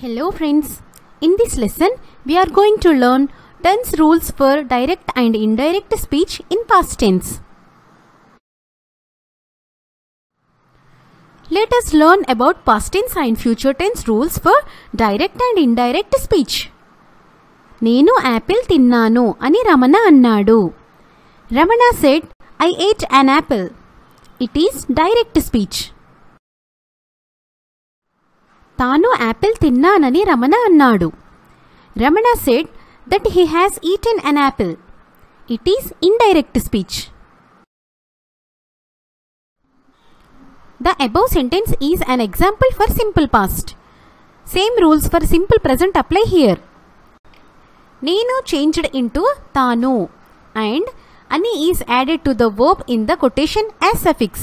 Hello friends, in this lesson we are going to learn tense rules for direct and indirect speech in past tense. Let us learn about past tense and future tense rules for direct and indirect speech. నేను Apple తిన్నాను అని రమణ అన్నాడు. Ramana said, I ate an apple. It is direct speech. తాను Apple తిన్నానని Ramana అన్నాడు. Ramana said that he has eaten an apple. It is indirect speech. The above sentence is an example for simple past. Same rules for simple present apply here. నేను changed into తాను and ani is added to the verb in the quotation as suffix.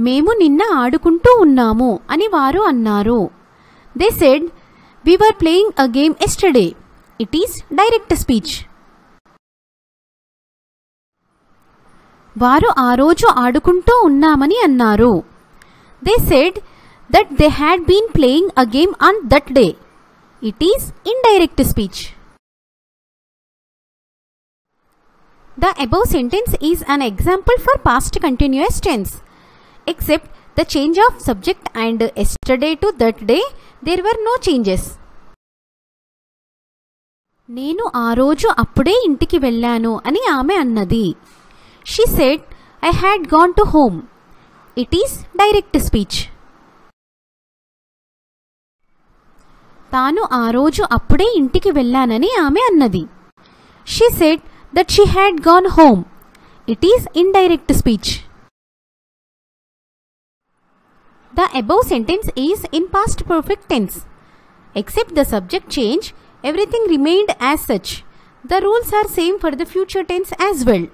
మేము నిన్న ఆడుకుంటూ ఉన్నాము అని వారు అన్నారు. They said, we were playing a game yesterday. It is direct speech. వారు ఆ రోజు ఆడుకుంటూ ఉన్నామని అన్నారు. They said that they had been playing a game on that day. It is indirect speech. The above sentence is an example for past continuous tense. Except the change of subject and yesterday to that day, there were no changes. నేను ఆ రోజు అప్పుడే ఇంటికి వెళ్ళాను అని ఆమె అన్నది. She said, I had gone to home. It is direct speech. తాను ఆ రోజు అప్పుడే ఇంటికి వెళ్ళానని ఆమె అన్నది. She said that she had gone home. It is indirect speech. The above sentence is in past perfect tense. Except the subject change, everything remained as such. The rules are same for the future tense as well.